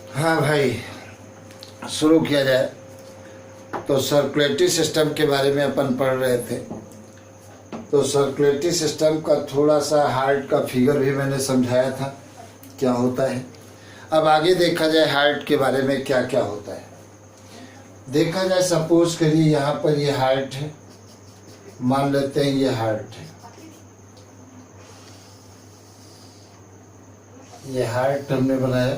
हाँ भाई, शुरू किया जाए। तो सर्कुलेटरी सिस्टम के बारे में अपन पढ़ रहे थे। तो सर्कुलेटरी सिस्टम का थोड़ा सा हार्ट का फिगर भी मैंने समझाया था क्या होता है। अब आगे देखा जाए हार्ट के बारे में क्या क्या होता है। देखा जाए, सपोज करिए यहाँ पर ये हार्ट है, मान लेते हैं ये हार्ट है, ये हार्ट हमने बनाया।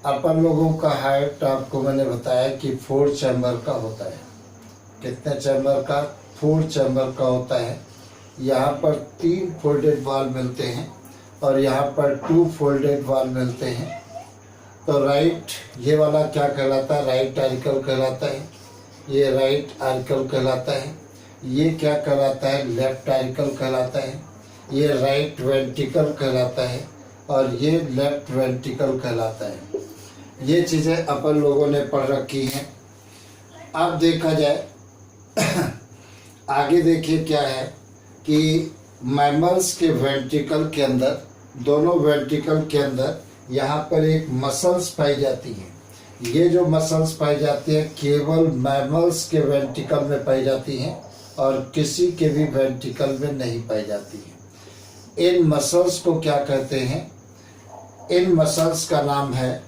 अपन लोगों का हार्ट आपको मैंने बताया कि 4 चैम्बर का होता है। कितने चैम्बर का? 4 चैम्बर का होता है। यहाँ पर 3 फोल्डेड वॉल मिलते हैं और यहाँ पर 2 फोल्डेड वॉल मिलते हैं। तो राइट, ये वाला क्या कहलाता है? राइट आर्टिकल कहलाता है। ये राइट आर्टिकल कहलाता है। ये क्या कहलाता है? लेफ्ट आर्टिकल कहलाता है। ये राइट वेंट्रिकल कहलाता है और ये लेफ्ट वेंट्रिकल कहलाता है। ये चीज़ें अपन लोगों ने पढ़ रखी हैं। अब देखा जाए आगे, देखिए क्या है कि मैमल्स के वेंट्रिकल के अंदर, दोनों वेंट्रिकल के अंदर यहाँ पर एक मसल्स पाई जाती हैं। ये जो मसल्स पाई जाती हैं केवल मैमल्स के वेंट्रिकल में पाई जाती हैं और किसी के भी वेंट्रिकल में नहीं पाई जाती है। इन मसल्स को क्या कहते हैं? इन मसल्स का नाम है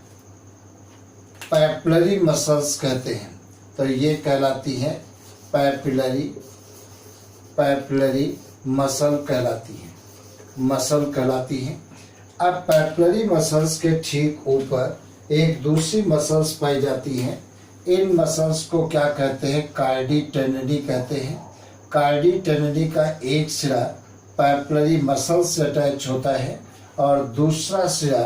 पैपिलरी मसल्स कहते हैं। तो ये कहलाती हैं पैपिलरी मसल कहलाती है, मसल कहलाती हैं। अब पैपिलरी मसल्स के ठीक ऊपर एक दूसरी मसल्स पाई जाती हैं। इन मसल्स को क्या कहते हैं? कार्डी टेंडिनी कहते हैं। कार्डी टेंडिनी का एक सिरा पैपिलरी मसल से अटैच होता है और दूसरा सिरा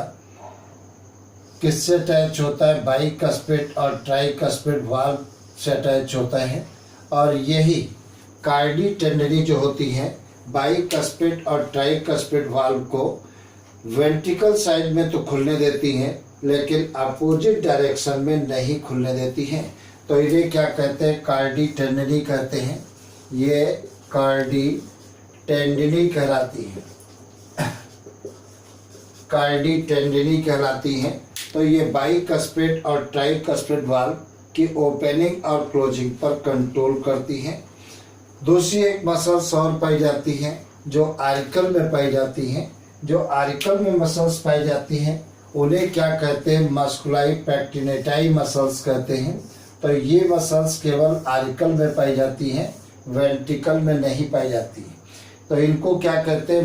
किससे अटैच होता है? बाइकस्पिड और ट्राइकस्पिड वाल्व से अटैच होता है। और यही कार्डी टेंडिनी जो होती है बाइकस्पिड और ट्राइकस्पिड वाल्व को वेंट्रिकल साइड में तो खुलने देती हैं लेकिन अपोजिट डायरेक्शन में नहीं खुलने देती हैं। तो इन्हें क्या कहते हैं? कार्डी टेंडिनी कहते हैं। ये कार्डी टेंडिनी कहलाती है, कार्डी टेंडिनी कहलाती हैं। तो ये बाइकस्पिड और ट्राइकस्पिड वाल्व की ओपनिंग और क्लोजिंग पर कंट्रोल करती हैं। दूसरी एक मसल्स और पाई जाती हैं जो आर्टिकल में पाई जाती हैं। जो आर्टिकल में मसल्स पाई जाती हैं उन्हें क्या कहते हैं? मस्कुलाई पैक्टिनेटाई मसल्स कहते हैं। तो ये मसल्स केवल आर्टिकल में पाई जाती हैं, वेंट्रिकल में नहीं पाई जाती। तो इनको क्या कहते हैं?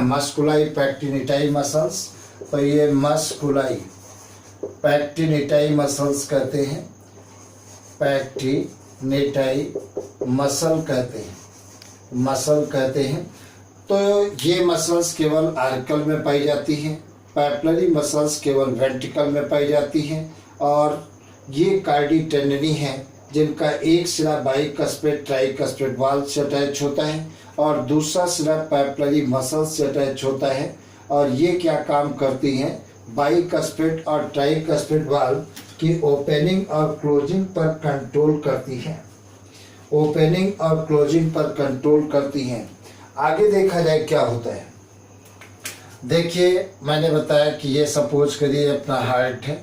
मस्कुलाई पैक्टिनेटाई मसल्स। तो ये मस्कुलाई पैक्टिनेटाई मसल्स कहते हैं, पैक्टिनेटाई मसल कहते हैं, मसल कहते हैं। तो ये मसल्स केवल आर्टिकल में पाई जाती हैं, पैपिलरी मसल्स केवल वेंट्रिकल में पाई जाती हैं। और ये कार्डी टेंडिनी है जिनका एक सिरा बाइकस्पिड ट्राइकस्पिड वाल्व से अटैच होता है और दूसरा सिरा पैपिलरी मसल्स से अटैच होता है। और ये क्या काम करती हैं? बाइकस्पिड और ट्राइकस्पिड वाल्व की ओपनिंग और क्लोजिंग पर कंट्रोल करती हैं, ओपनिंग और क्लोजिंग पर कंट्रोल करती हैं। आगे देखा जाए क्या होता है। देखिए, मैंने बताया कि ये सपोज करिए अपना हार्ट है।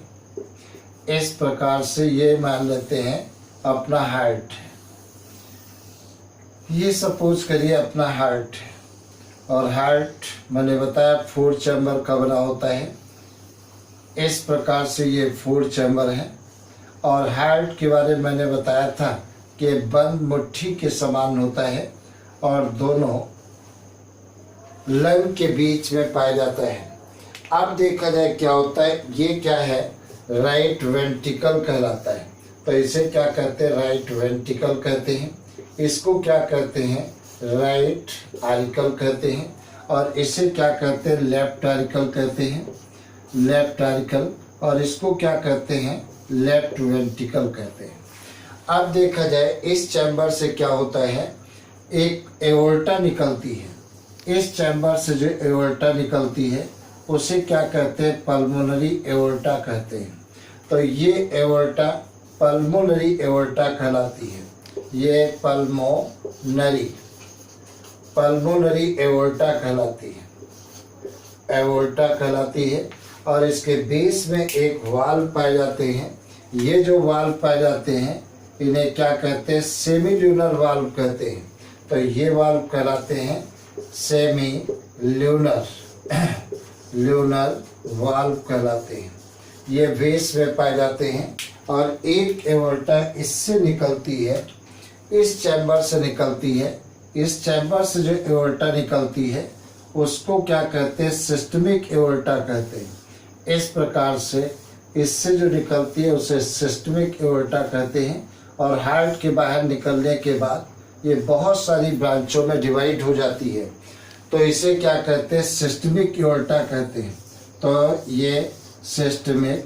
इस प्रकार से ये मान लेते हैं अपना हार्ट है। ये सपोज करिए अपना हार्ट है और हार्ट मैंने बताया 4 चैम्बर का बना होता है। इस प्रकार से ये 4 चैम्बर है। और हार्ट के बारे में मैंने बताया था कि बंद मुट्ठी के समान होता है और दोनों लंग के बीच में पाया जाता है। अब देखा जाए क्या होता है। ये क्या है? राइट वेंट्रिकल कहलाता है। तो इसे क्या कहते हैं? राइट वेंट्रिकल कहते हैं। इसको क्या कहते हैं? राइट आर्टिकल कहते हैं। और इसे क्या कहते हैं? लेफ्ट आर्टिकल कहते हैं, लेफ्ट आर्टिकल। और इसको क्या कहते हैं? लेफ्ट वेंट्रिकल कहते हैं। अब देखा जाए इस चैम्बर से क्या होता है? एक एओर्टा निकलती है। इस चैम्बर से जो एओर्टा निकलती है उसे क्या कहते हैं? पल्मोनरी एओर्टा कहते हैं। तो ये एओर्टा पल्मोनरी एओर्टा कहलाती है। ये पल्मोनरी एओर्टा कहलाती है। एओर्टा कहलाती है। और इसके बेस में एक वाल्व पाए जाते हैं। ये जो वाल्व पाए जाते हैं इन्हें क्या कहते हैं, सेमी ल्यूनर वाल्व कहते हैं। तो ये वाल्व कहलाते हैं सेमी ल्यूनर वाल्व कहलाते हैं। ये बेस में पाए जाते हैं। और एक एओर्टा इससे निकलती है, इस चैम्बर से निकलती है। इस चैम्बर से जो एओर्टा निकलती है उसको क्या कहते हैं, सिस्टमिक एओर्टा कहते हैं। इस प्रकार से इससे जो निकलती है उसे सिस्टमिक एओर्टा कहते हैं। और हार्ट के बाहर निकलने के बाद ये बहुत सारी ब्रांचों में डिवाइड हो जाती है। तो इसे क्या कहते हैं, सिस्टमिक एओर्टा कहते हैं। तो ये सिस्टमिक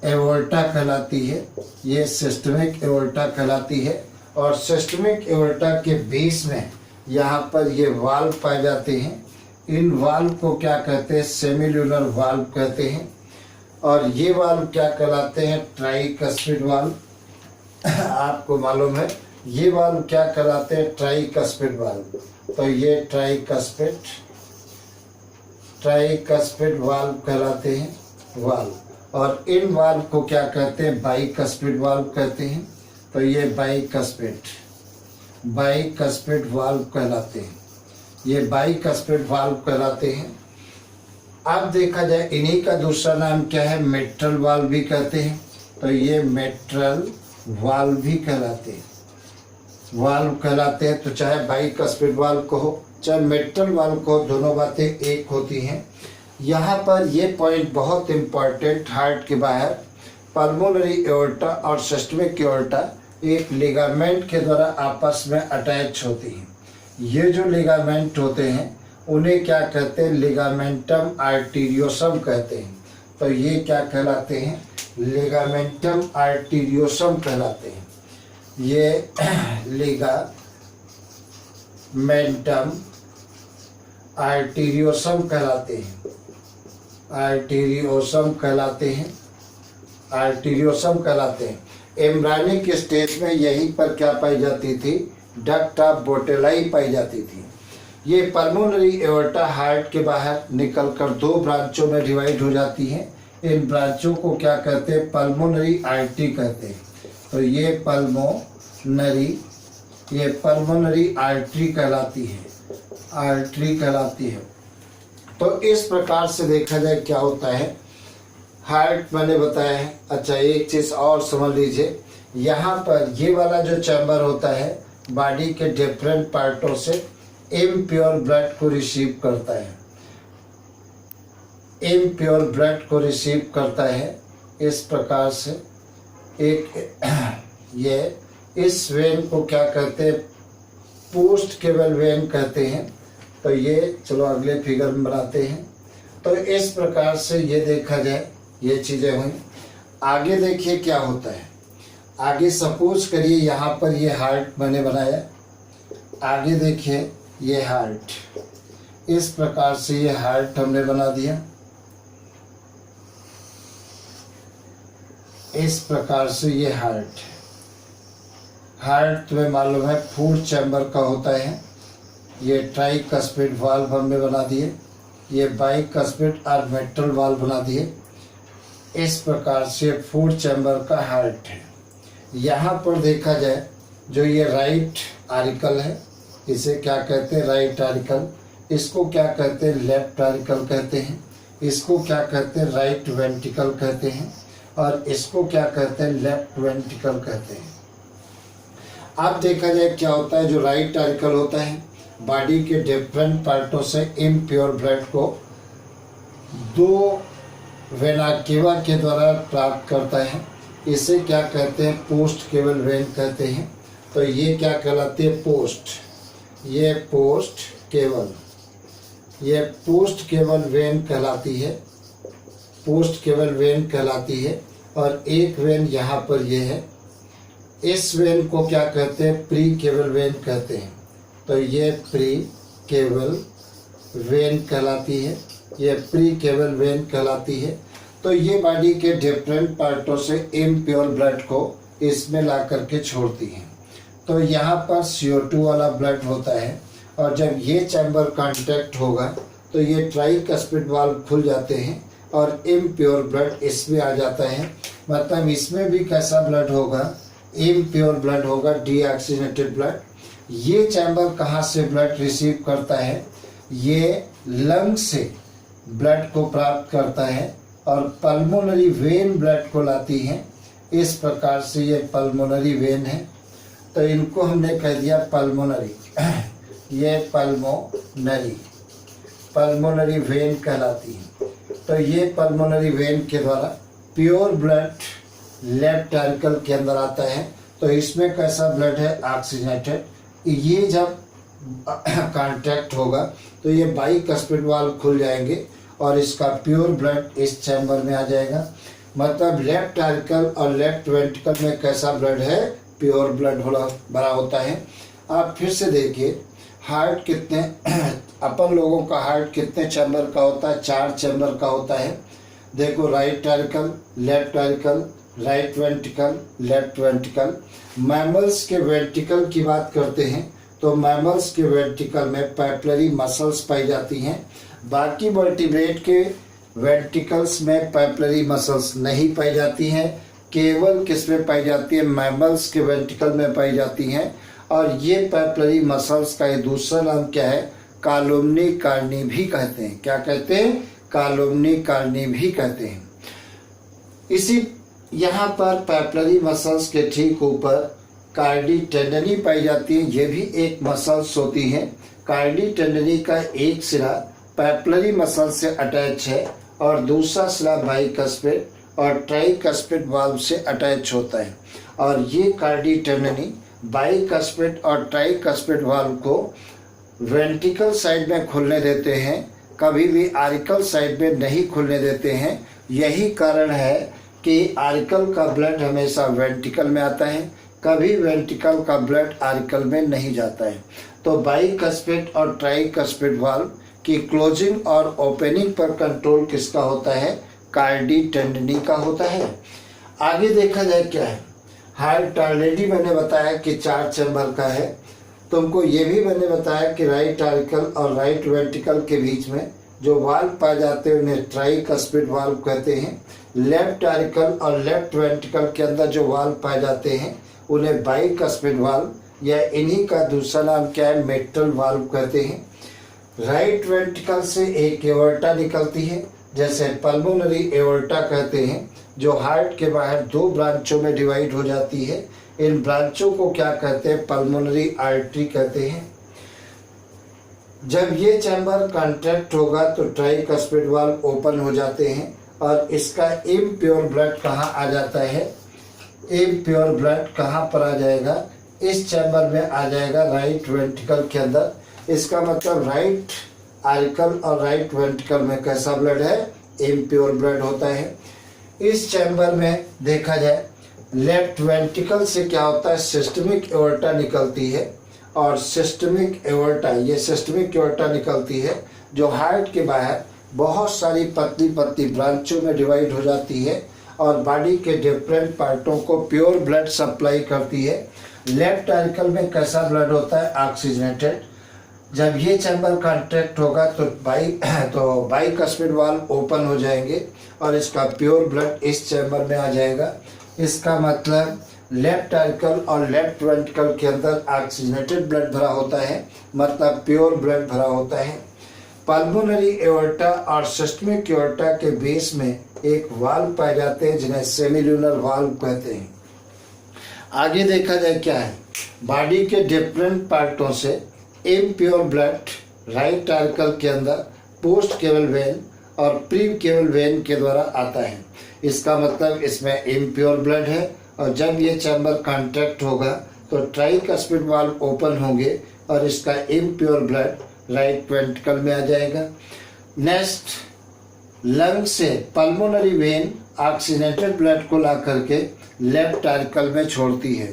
एओर्टा कहलाती है। ये सिस्टमिक एओर्टा कहलाती है। और सिस्टमिक एओर्टा के बेस में यहाँ पर ये वाल्व पाए जाते हैं। इन वाल्व को क्या कहते हैं, सेमील्यूनर वाल्व कहते हैं। और ये वाल्व क्या कहलाते हैं, ट्राइकस्पिड वाल्व। आपको मालूम है ये वाल्व क्या कहलाते हैं, ट्राइकस्पिड वाल्व। तो ये ट्राइकस्पिड वाल्व कहलाते हैं, वाल्व। और इन वाल्व को क्या कहते हैं, बाइकस्पिड वाल्व कहते हैं। तो ये बाइकस्पिड वाल्व कहलाते हैं। ये बाइकस्पिड वाल्व कहलाते हैं। अब देखा जाए इन्हीं का दूसरा नाम क्या है, मेट्रल वाल्व भी कहते हैं। तो ये मेट्रल वाल्व भी कहलाते हैं, वाल्व कहलाते हैं। तो चाहे बाइकस्पिड वाल्व कहो चाहे मेट्रल वाल्व कहो, दोनों बातें एक होती हैं। यहाँ पर ये पॉइंट बहुत इम्पॉर्टेंट, हार्ट के बाहर पल्मोनरी एओर्टा और सिस्टमिक एओर्टा एक लिगामेंट के द्वारा आपस में अटैच होती हैं। ये जो लिगामेंट होते हैं उन्हें क्या कहते हैं, लिगामेंटम आर्टीरियोसम कहते हैं। तो ये क्या कहलाते हैं, लिगामेंटम आर्टीरियोसम कहलाते हैं। ये लिगामेंटम आर्टीरियोसम कहलाते हैं, आर्टीरियोसम कहलाते हैं। एम्ब्रायनिक स्टेज में यहीं पर क्या पाई जाती थी, डक्ट ऑफ बोटेलाई पाई जाती थी। ये पल्मोनरी एओर्टा हार्ट के बाहर निकलकर दो ब्रांचों में डिवाइड हो जाती हैं। इन ब्रांचों को क्या कहते हैं, पल्मोनरी आर्टरी कहते हैं। तो ये पल्मोनरी आर्टरी कहलाती है, तो इस प्रकार से देखा जाए क्या होता है, हार्ट मैंने बताया है। अच्छा, एक चीज़ और समझ लीजिए, यहाँ पर ये वाला जो चैम्बर होता है बॉडी के डिफरेंट पार्टों से इम्प्योर ब्लड को रिसीव करता है, इस प्रकार से ये इस वेन को क्या कहते हैं, पोस्ट केबल वेन कहते हैं। तो ये चलो अगले फिगर में बनाते हैं। तो इस प्रकार से ये देखा जाए ये चीज़ें हुई। आगे देखिए क्या होता है। आगे सपोज करिए यहाँ पर ये हार्ट मैंने बनाया, आगे देखिए ये हार्ट, इस प्रकार से ये हार्ट हमने बना दिया। इस प्रकार से ये हार्ट तुम्हें मालूम है 4 चैम्बर का होता है। ये ट्राइकस्पिड वाल्व हमने बना दिए, ये बाइकस्पिड और मेट्रल वाल्व बना दिए। इस प्रकार से 4 चैम्बर का हार्ट है। यहाँ पर देखा जाए जो ये राइट आरिकल है, इसे क्या कहते हैं, राइट आरिकल। इसको क्या कहते हैं, लेफ्ट आरिकल कहते हैं। इसको क्या कहते हैं, राइट वेंट्रिकल कहते हैं। और इसको क्या कहते हैं, लेफ्ट वेंट्रिकल कहते हैं। अब देखा जाए क्या होता है, जो राइट आरिकल होता है बॉडी के डिफरेंट पार्टों से इम्प्योर ब्लड को 2 वेना केवा के द्वारा प्राप्त करता है। इसे क्या कहते हैं, पोस्ट केबल वेन कहते हैं। तो ये क्या कहलाती है, ये पोस्ट केबल वेन कहलाती है। और एक वेन यहाँ पर ये है, इस वेन को क्या कहते हैं, प्री केबल वेन कहते हैं। तो ये प्री केबल वेन कहलाती है। तो ये बॉडी के डिफरेंट पार्टों से इम्प्योर ब्लड को इसमें ला करके छोड़ती हैं। तो यहाँ पर CO2 वाला ब्लड होता है, और जब ये चैम्बर कांटेक्ट होगा तो ये ट्राइकस्पिड वाल्व खुल जाते हैं और इम्प्योर ब्लड इसमें आ जाता है। मतलब इसमें भी कैसा ब्लड होगा, इम्प्योर ब्लड होगा, डीऑक्सीजनेटेड ब्लड। ये चैम्बर कहाँ से ब्लड रिसीव करता है, ये लंग से ब्लड को प्राप्त करता है और पल्मोनरी वेन ब्लड को लाती है। इस प्रकार से ये पल्मोनरी वेन है, तो इनको हमने कह दिया पल्मोनरी। ये पल्मोनरी वेन कहलाती है। तो ये पल्मोनरी वेन के द्वारा प्योर ब्लड लेफ्ट एंट्रिकल के अंदर आता है। तो इसमें कैसा ब्लड है, ऑक्सीजनेटेड। ये जब कांटेक्ट होगा तो ये बाइकस्पिड वाल्व खुल जाएंगे और इसका प्योर ब्लड इस चैम्बर में आ जाएगा। मतलब लेफ्ट एंट्रिकल और लेफ्ट वेंट्रिकल में कैसा ब्लड है, प्योर ब्लड भरा होता है। आप फिर से देखिए हार्ट कितने अपन लोगों का हार्ट कितने चैम्बर का होता है, 4 चैम्बर का होता है। देखो right ventricle, left ventricle, right ventricle, left ventricle. Mammals के वेंट्रिकल की बात करते हैं तो मैमल्स के वेंट्रिकल में पैपिलरी मसल्स पाई जाती हैं। बाकी वर्टिब्रेट के वेंट्रिकल्स में पैपिलरी मसल्स नहीं पाई जाती हैं। केवल किस में पाई जाती है, मैमल्स के वेंट्रिकल में पाई जाती हैं। और ये पैपिलरी मसल्स का एक दूसरा नाम क्या है, कॉलुमनी कार्नी भी कहते हैं। क्या कहते हैं, कॉलुमनी कार्नी भी कहते हैं। इसी यहाँ पर पैपिलरी मसल्स के ठीक ऊपर कार्डी टेंडनी पाई जाती है। ये भी एक मसल्स होती है। कार्डी टेंडनी का एक सिरा पैपिलरी मसल से अटैच है और दूसरा सिरा बाइकस्पिड और ट्राइकस्पिड वाल्व से अटैच होता है। और ये कार्डी टेंडनी बाइकस्पिड और ट्राइकस्पिड वाल्व को वेंट्रिकल साइड में खुलने देते हैं, कभी भी आर्टिकल साइड में नहीं खुलने देते हैं। यही कारण है कि आर्टिकल का ब्लड हमेशा वेंट्रिकल में आता है, कभी वेंट्रिकल का ब्लड आर्टिकल में नहीं जाता है। तो बाइकस्पिड और ट्राइकस्पिड वाल्व की क्लोजिंग और ओपनिंग पर कंट्रोल किसका होता है, कार्डी टेंडनी का होता है। आगे देखा जाए क्या है, हार्ट ऑलरेडी मैंने बताया कि 4 चैम्बर का है। तुमको ये भी मैंने बताया कि राइट आर्टिकल और राइट वेंट्रिकल के बीच में जो वाल्व पाए जाते हैं उन्हें ट्राइकस्पिड वाल्व कहते हैं। लेफ्ट आर्टिकल और लेफ्ट वेंट्रिकल के अंदर जो वाल्व पाए जाते हैं उन्हें बाइकस्पिड वाल्व या इन्हीं का दूसरा नाम क्या है, मिट्रल वाल्व कहते हैं। राइट वेंट्रिकल से एक एओर्टा निकलती है, जैसे पल्मोनरी एओर्टा कहते हैं, जो हार्ट के बाहर 2 ब्रांचों में डिवाइड हो जाती है। इन ब्रांचों को क्या कहते हैं, पल्मोनरी आर्टरी कहते हैं। जब ये चैम्बर कॉन्ट्रैक्ट होगा तो ट्राइकस्पिड वाल्व ओपन हो जाते हैं और इसका इम्प्योर ब्लड कहाँ आ जाता है, इम्प्योर ब्लड कहाँ पर आ जाएगा, इस चैम्बर में आ जाएगा राइट वेंट्रिकल के अंदर। इसका मतलब राइट आर्टिकल और राइट वेंट्रिकल में कैसा ब्लड है, इम्प्योर ब्लड होता है। इस चैम्बर में देखा जाए लेफ्ट वेंट्रिकल से क्या होता है, सिस्टमिक एओर्टा निकलती है और सिस्टमिक एओर्टा, ये सिस्टमिक एओर्टा निकलती है जो हार्ट के बाहर बहुत सारी पतली पतली ब्रांचों में डिवाइड हो जाती है और बॉडी के डिफरेंट पार्टों को प्योर ब्लड सप्लाई करती है। लेफ्ट आर्टिकल में कैसा ब्लड होता है, ऑक्सीजनेटेड। जब ये चैम्बर कॉन्ट्रैक्ट होगा तो बाइकस्पिड वाल्व ओपन हो जाएंगे और इसका प्योर ब्लड इस चैम्बर में आ जाएगा। इसका मतलब लेफ्ट आर्टिकल और लेफ्ट वेंट्रिकल के अंदर ऑक्सीजनेटेड ब्लड भरा होता है, मतलब प्योर ब्लड भरा होता है। पल्मोनरी एओर्टा और सिस्टमिक एओर्टा के बेस में एक वाल्व पाए जाते हैं जिन्हें सेमिल्यूनर वाल्व कहते हैं। आगे देखा जाए क्या है, बॉडी के डिफरेंट पार्टों से इम्प्योर ब्लड राइट आर्टिकल के अंदर पोस्ट केवल वेन और प्री केवल वेन के द्वारा आता है। इसका मतलब इसमें इम्प्योर ब्लड है और जब ये चैम्बर कॉन्ट्रैक्ट होगा तो ट्राइकस्पिड वाल्व ओपन होंगे और इसका इम्प्योर ब्लड राइट वेंट्रिकल में आ जाएगा। नेक्स्ट, लंग से पल्मोनरी वेन ऑक्सीजनेटेड ब्लड को ला करके लेफ्ट आर्टिकल में छोड़ती है।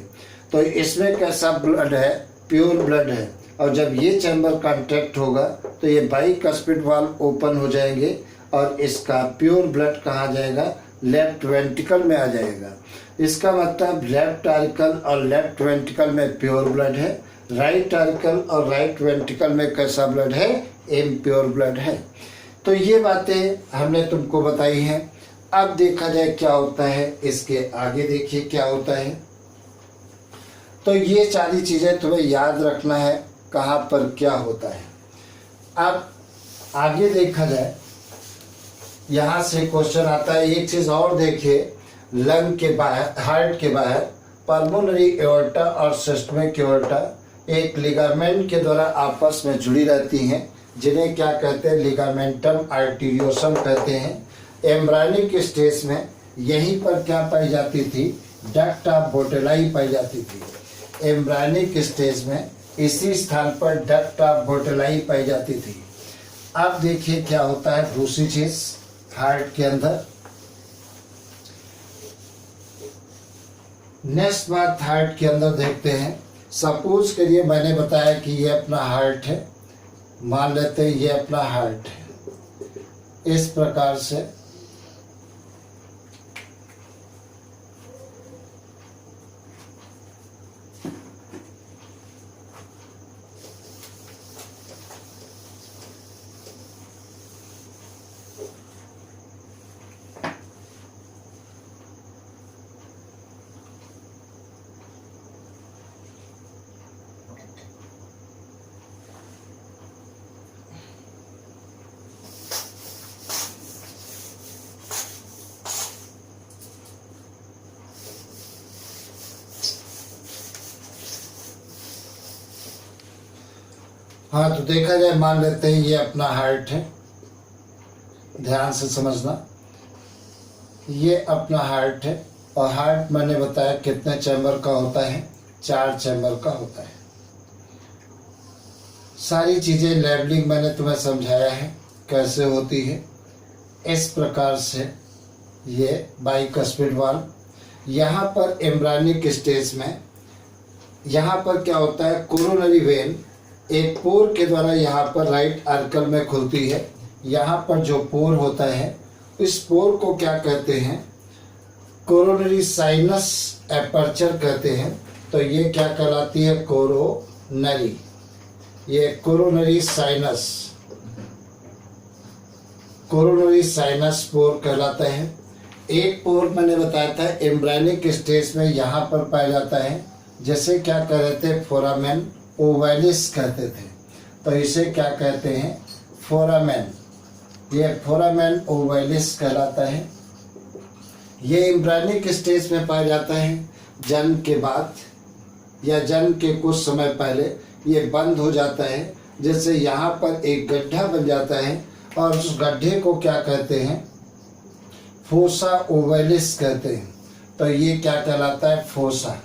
तो इसमें कैसा ब्लड है, प्योर ब्लड है। और जब ये चैम्बर कॉन्ट्रैक्ट होगा तो ये बाइकस्पिड वाल्व ओपन हो जाएंगे और इसका प्योर ब्लड कहाँ जाएगा, लेफ्ट वेंट्रिकल में आ जाएगा। इसका मतलब लेफ्ट आर्टिकल और लेफ्ट वेंट्रिकल में प्योर ब्लड है, राइट आर्टिकल और राइट वेंट्रिकल में कैसा ब्लड है, इम्प्योर ब्लड है। तो ये बातें हमने तुमको बताई हैं। अब देखा जाए क्या होता है, इसके आगे देखिए क्या होता है। तो ये सारी चीज़ें तुम्हें याद रखना है कहाँ पर क्या होता है। अब आगे देखा जाए, यहाँ से क्वेश्चन आता है। एक चीज़ और देखिए, लंग के बाहर, हार्ट के बाहर पल्मोनरी एओर्टा और सिस्टमिक एओर्टा एक लिगामेंट के द्वारा आपस में जुड़ी रहती हैं, जिन्हें क्या कहते हैं, लिगामेंटम आर्टेरियोसम कहते हैं। एम्ब्रायनिक स्टेज में यहीं पर क्या पाई जाती थी, डक्ट ऑफ बोटेलाई पाई जाती थी। एम्ब्रायनिक स्टेज में इसी स्थान पर डक्ट ऑफ बोटेलाई पाई जाती थी। अब देखिए क्या होता है दूसरी चीज हार्ट के अंदर। नेक्स्ट बात हार्ट के अंदर देखते हैं। सपोज करिए मैंने बताया कि ये अपना हार्ट है, मान लेते हैं ये अपना हार्ट है। इस प्रकार से हाँ, तो देखा जाए मान लेते हैं ये अपना हार्ट है, ध्यान से समझना। ये अपना हार्ट है और हार्ट मैंने बताया कितने चैम्बर का होता है, 4 चैम्बर का होता है। सारी चीज़ें लेवलिंग मैंने तुम्हें समझाया है कैसे होती है। इस प्रकार से ये बाइकस्पिड वाल्व। यहाँ पर एम्ब्रायनिक स्टेज में यहाँ पर क्या होता है, कोरोनरी वेन एक पोर के द्वारा यहाँ पर राइट आर्कल में खुलती है। यहाँ पर जो पोर होता है, इस पोर को क्या कहते हैं, कोरोनरी साइनस एपर्चर कहते हैं। तो ये क्या कहलाती है, कोरोनरी, ये कोरोनरी साइनस पोर कहलाता है। एक पोर मैंने बताया था एम्ब्रायनिक स्टेज में यहाँ पर पाया जाता है, जैसे क्या कह रहे थे, फोरामेन ओवैलिस कहते थे। तो इसे क्या कहते हैं, फोरामेन। ये फोरामेन ओवैलिस कहलाता है। ये एम्ब्रायनिक स्टेज में पाया जाता है। जन्म के बाद या जन्म के कुछ समय पहले ये बंद हो जाता है, जैसे यहाँ पर एक गड्ढा बन जाता है और उस गड्ढे को क्या कहते हैं, फोसा ओवैलिस कहते हैं। तो ये क्या कहलाता है, फोसा,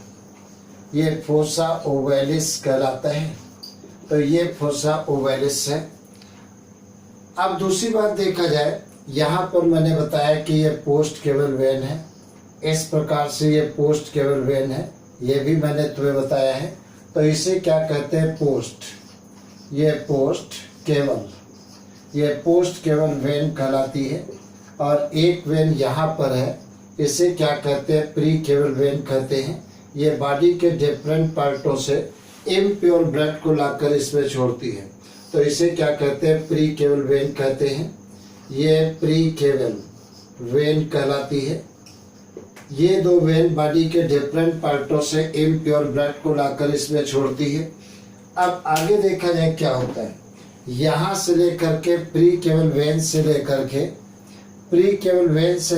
ये फोसा ओवैलिस कहलाता है। तो ये फोसा ओवैलिस है। अब दूसरी बात देखा जाए, यहाँ पर मैंने बताया कि ये पोस्ट केबल वेन है। इस प्रकार से ये पोस्ट केबल वेन है, ये भी मैंने तुम्हें बताया है। तो इसे क्या कहते हैं, पोस्ट, ये पोस्ट केबल, ये पोस्ट केबल वेन कहलाती है। और एक वेन यहाँ पर है, इसे क्या कहते हैं, प्री केबल वेन कहते हैं। ये बॉडी के डिफरेंट पार्टों से इम्प्योर ब्लड को लाकर इसमें छोड़ती है। तो इसे क्या कहते हैं, प्री केबल वेन कहते हैं। ये प्री केबल वेन कहलाती है। ये 2 वेन बॉडी के डिफरेंट पार्टों से इम्प्योर ब्लड को लाकर इसमें छोड़ती है। अब आगे देखा जाए क्या होता है। यहाँ से लेकर के प्री केबल वेन से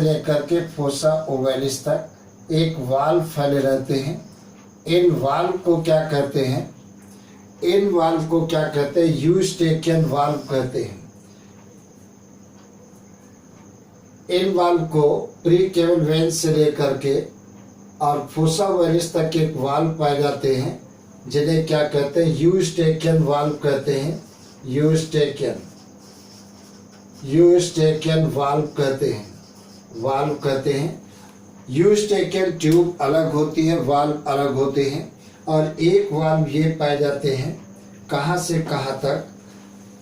लेकर के फोसा ओवैलिस तक एक वाल्व फैले रहते हैं। इन वाल्व को क्या कहते हैं, इन वाल्व को क्या कहते हैं, यूस्टेकियन वाल्व कहते हैं। इन वाल्व को प्री केबल वेन से लेकर के और फोसा ओवैलिस तक एक वाल्व पाए जाते हैं, जिन्हें क्या कहते हैं, यूस्टेकियन वाल्व कहते हैं। यूस्टेकियन वाल्व कहते हैं। यूस्टेकियन ट्यूब अलग होती है, वाल्व अलग होते हैं। और एक वाल्व ये पाए जाते हैं कहाँ से कहाँ तक,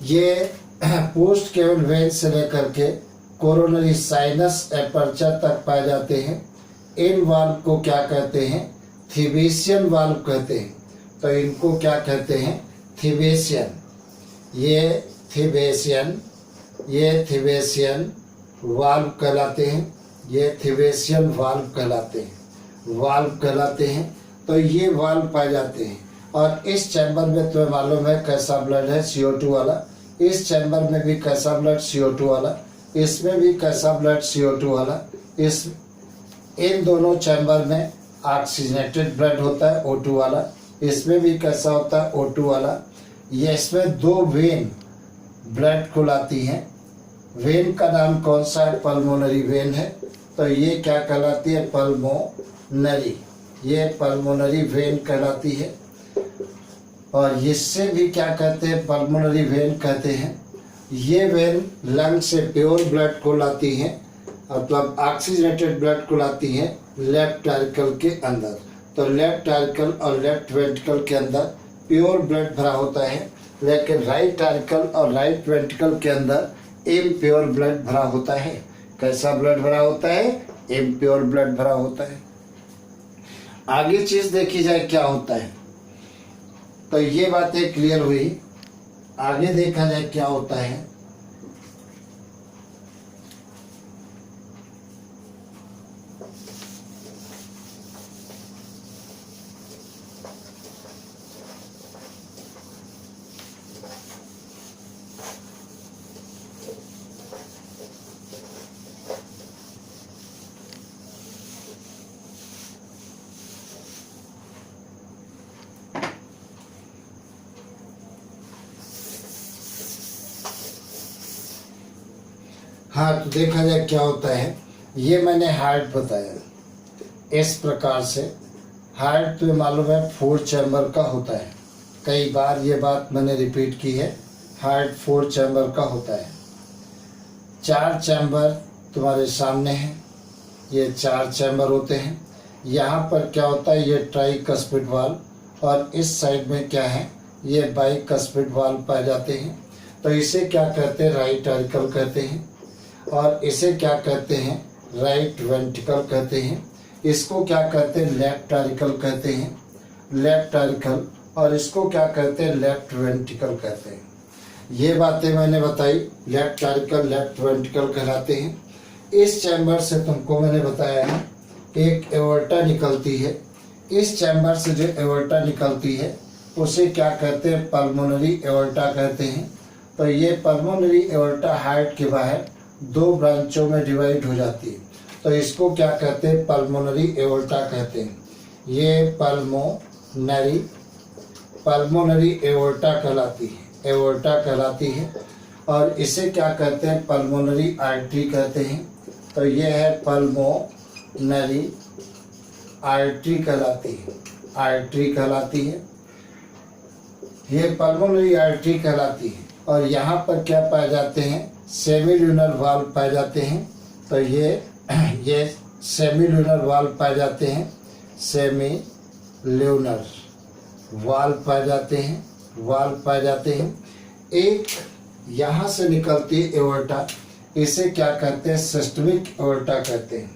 ये पोस्ट केबल वेन से लेकर के कोरोनरी साइनस एपर्चर तक पाए जाते हैं। इन वाल्व को क्या कहते हैं, थीबेसियन वाल्व कहते हैं। तो इनको क्या कहते हैं, थीबेसियन। ये थिवेसियन, ये थिवेसियन वाल्व कहलाते हैं, ये थिवेसियन वाल्व कहलाते हैं। तो ये वाल्व पाए जाते हैं। और इस चैम्बर में तुम्हें मालूम है कैसा ब्लड है, CO2 वाला। इस चैम्बर में भी कैसा ब्लड, CO2 वाला। इसमें भी कैसा ब्लड, CO2 वाला। इन दोनों चैम्बर में ऑक्सीजनेटेड ब्लड होता है, O2 वाला। इसमें भी कैसा होता है, O2 वाला। ये इसमें 2 वेन ब्लड को लाती हैं। वेन का नाम कौन सा है, पल्मोनरी वेन है। तो ये क्या कहलाती है, पल्मोनरी, ये पल्मोनरी वेन कहलाती है। और इससे भी क्या कहते हैं, पल्मोनरी वेन कहते हैं। ये वेन लंग से प्योर ब्लड को लाती हैं, मतलब ऑक्सीजनेटेड ब्लड को लाती हैं लेफ्ट टारिकल के अंदर। तो लेफ्ट टारिकल और लेफ्ट वेंट्रिकल के अंदर प्योर ब्लड भरा होता है, लेकिन राइट टारिकल और राइट वेंट्रिकल के अंदर इम्प्योर ब्लड भरा होता है। कैसा ब्लड भरा होता है, इम्प्योर ब्लड भरा होता है। आगे चीज देखी जाए क्या होता है। तो ये बातें क्लियर हुई। आगे देखा जाए क्या होता है। हाँ, तो देखा जाए क्या होता है। ये मैंने हार्ट बताया इस प्रकार से। हार्ट तो मालूम है 4 चैम्बर का होता है। कई बार ये बात मैंने रिपीट की है, हार्ट 4 चैम्बर का होता है। 4 चैम्बर तुम्हारे सामने हैं, ये 4 चैम्बर होते हैं। यहाँ पर क्या होता है, ये ट्राइकस्पिड वाल्व, और इस साइड में क्या है, ये बाइकस्पिड वाल्व पाए जाते हैं। तो इसे क्या कहते हैं, राइट टारिकल कहते हैं। और इसे क्या कहते हैं, राइट वेंट्रिकल कहते हैं। इसको क्या कहते हैं, लेफ्ट टारिकल कहते हैं, लेफ्ट टारिकल। और इसको क्या कहते हैं, लेफ्ट वेंट्रिकल कहते हैं। ये बातें मैंने बताई, लेफ्ट टारिकल लेफ्ट वेंट्रिकल कहलाते हैं। इस चैम्बर से तुमको मैंने बताया है एक एओर्टा निकलती है। इस चैम्बर से जो एओर्टा निकलती है उसे क्या कहते हैं, पल्मोनरी एओर्टा कहते हैं। तो ये पल्मोनरी एओर्टा हार्ट के बाहर 2 ब्रांचों में डिवाइड हो जाती है। तो इसको क्या कहते हैं, पल्मोनरी एओर्टा कहते हैं। ये पल्मोनरी एओर्टा कहलाती है, एओर्टा कहलाती है। और इसे क्या कहते हैं, पल्मोनरी आर्टरी कहते हैं। तो ये है पल्मोनरी आर्टरी कहलाती है, आर्टरी कहलाती है। ये पल्मोनरी आर्टरी कहलाती है। और यहाँ पर क्या पाए जाते हैं, सेमील्यूनर वाल्व पाए जाते हैं। तो ये सेमील्यूनर वाल्व पाए जाते हैं, सेमील्यूनर वाल्व पाए जाते हैं, वाल्व पाए जाते हैं। एक यहाँ से निकलती है एओर्टा, इसे क्या कहते हैं, सिस्टमिक एओर्टा कहते हैं।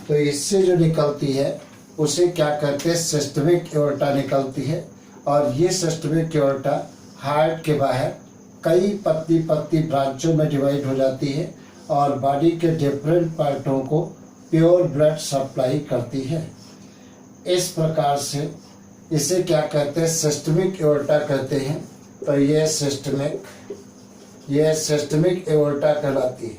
तो इससे जो निकलती है उसे क्या कहते हैं, सिस्टमिक एओर्टा निकलती है। और ये सिस्टमिक एओर्टा हार्ट के बाहर कई पतली पतली ब्रांचों में डिवाइड हो जाती है और बॉडी के डिफरेंट पार्टों को प्योर ब्लड सप्लाई करती है। इस प्रकार से इसे क्या कहते हैं, सिस्टमिक एओर्टा कहते हैं। तो ये सिस्टमिक एओर्टा कहलाती है,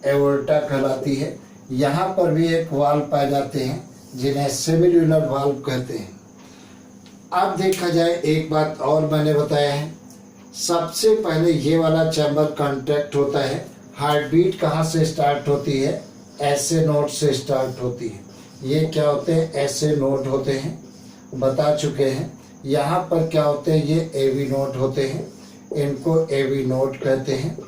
एओर्टा कहलाती है। यहाँ पर भी एक वाल्व पाए जाते हैं जिन्हें सेमील्यूनर वाल्व कहते हैं। अब देखा जाए एक बात और मैंने बताया है, सबसे पहले ये वाला चैम्बर कॉन्ट्रैक्ट होता है। हार्ट बीट कहाँ से स्टार्ट होती है, ऐसे नोट से स्टार्ट होती है। ये क्या होते हैं, ऐसे नोट होते हैं, बता चुके हैं। यहाँ पर क्या होते हैं, ये एवी नोट होते हैं, इनको एवी नोट कहते हैं,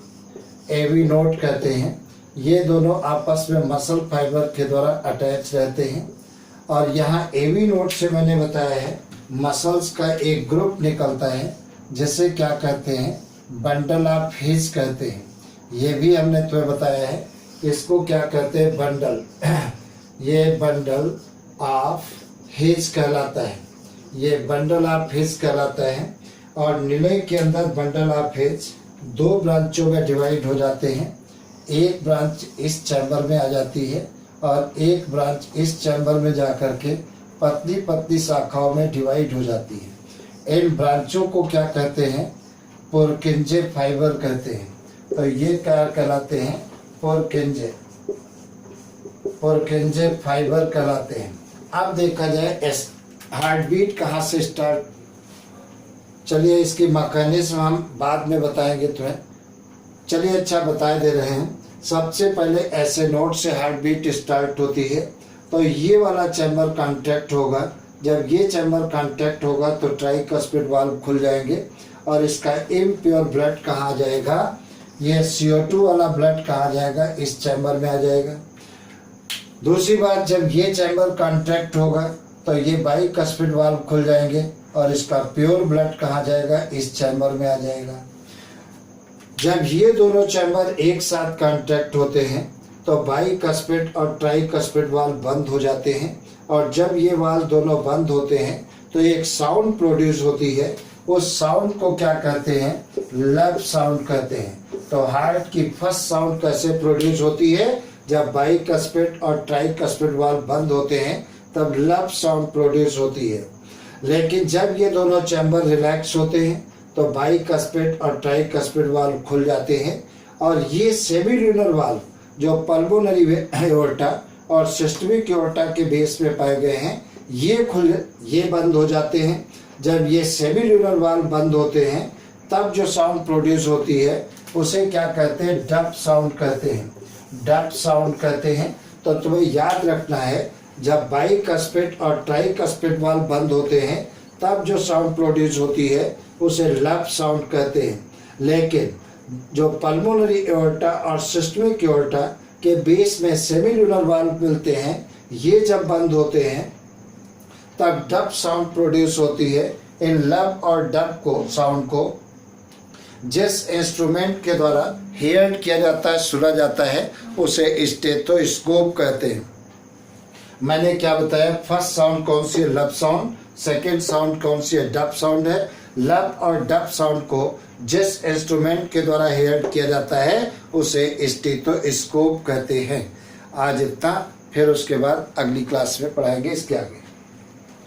एवी नोट कहते हैं। ये दोनों आपस में मसल फाइबर के द्वारा अटैच रहते हैं। और यहाँ एवी नोट से मैंने बताया है मसल्स का एक ग्रुप निकलता है जिसे क्या कहते हैं, बंडल ऑफ हिज कहते हैं। ये भी हमने तुम्हें बताया है, इसको क्या कहते हैं, बंडल। ये बंडल ऑफ हिज कहलाता है, ये बंडल ऑफ हिज कहलाता है। और निलय के अंदर बंडल ऑफ हिज दो ब्रांचों में डिवाइड हो जाते हैं। एक ब्रांच इस चैम्बर में आ जाती है और एक ब्रांच इस चैम्बर में जाकर के पतली पतली शाखाओं में डिवाइड हो जाती है। इन ब्रांचों को क्या कहते हैं? पुरकिंजे फाइबर कहते हैं। तो ये क्या कहलाते हैं? पुरकिंजे फाइबर कहलाते हैं। अब देखा जाए हार्ट बीट कहाँ से स्टार्ट, चलिए इसकी मैकेनिज्म हम बाद में बताएंगे तुम्हें। चलिए अच्छा बता दे रहे हैं। सबसे पहले ऐसे नोड से हार्ट बीट स्टार्ट होती है। तो ये वाला चैम्बर कॉन्ट्रैक्ट होगा। जब ये चैम्बर कॉन्ट्रैक्ट होगा तो ट्राइकस्पिड वाल्व खुल जाएंगे और इसका इम्प्योर ब्लड कहाँ आ जाएगा? ये CO2 वाला ब्लड कहाँ जाएगा? इस चैम्बर में आ जाएगा। दूसरी बात, जब ये चैम्बर कॉन्ट्रैक्ट होगा तो ये बाइकस्पिड वाल्व खुल जाएंगे और इसका प्योर ब्लड कहाँ जाएगा? इस चैम्बर में आ जाएगा। जब ये दोनों चैम्बर एक साथ कॉन्ट्रैक्ट होते हैं तो बाइकस्पिड और ट्राइकस्पिड वाल्व बंद हो जाते हैं और जब ये वाल्व दोनों बंद होते हैं तो एक साउंड प्रोड्यूस होती है। उस साउंड को क्या कहते हैं? लब साउंड कहते हैं। तो हार्ट की फर्स्ट साउंड कैसे प्रोड्यूस होती है? जब बाइकस्पिड और ट्राइकस्पिड वाल्व बंद होते हैं तब लब साउंड प्रोड्यूस होती है। लेकिन जब ये दोनों चैम्बर रिलैक्स होते हैं तो बाइकस्पिड और ट्राइकस्पिड वाल्व खुल जाते हैं और ये सेमील्यूनर वाल्व जो पल्मोनरी एओर्टा और सिस्टमिक एओर्टा के बेस में पाए गए हैं ये बंद हो जाते हैं। जब ये सेमील्यूनर वाल्व बंद होते हैं तब जो साउंड प्रोड्यूस होती है उसे क्या कहते हैं? डब साउंड कहते हैं। डब साउंड कहते हैं। तो तुम्हें याद रखना है, जब बाइकस्पिड और ट्राइकस्पिड वाल्व बंद होते हैं तब जो साउंड प्रोड्यूस होती है उसे लब साउंड कहते हैं। लेकिन जो पल्मोनरी एओर्टा और सिस्टमिक एओर्टा के बेस में सेमील्यूनर वाल्व मिलते हैं, ये जब बंद होते हैं तब डब साउंड प्रोड्यूस होती है। इन लब और डब को साउंड को जिस इंस्ट्रूमेंट के द्वारा हेयर किया जाता है, सुना जाता है, उसे स्टेथोस्कोप कहते हैं। मैंने क्या बताया? फर्स्ट साउंड कौन सी है? लब साउंड। सेकेंड साउंड कौन सी है? डब साउंड है। लब और डब साउंड को जिस इंस्ट्रूमेंट के द्वारा हेयर किया जाता है उसे स्टेथोस्कोप कहते हैं। आज इतना, फिर उसके बाद अगली क्लास में पढ़ाएंगे इसके आगे।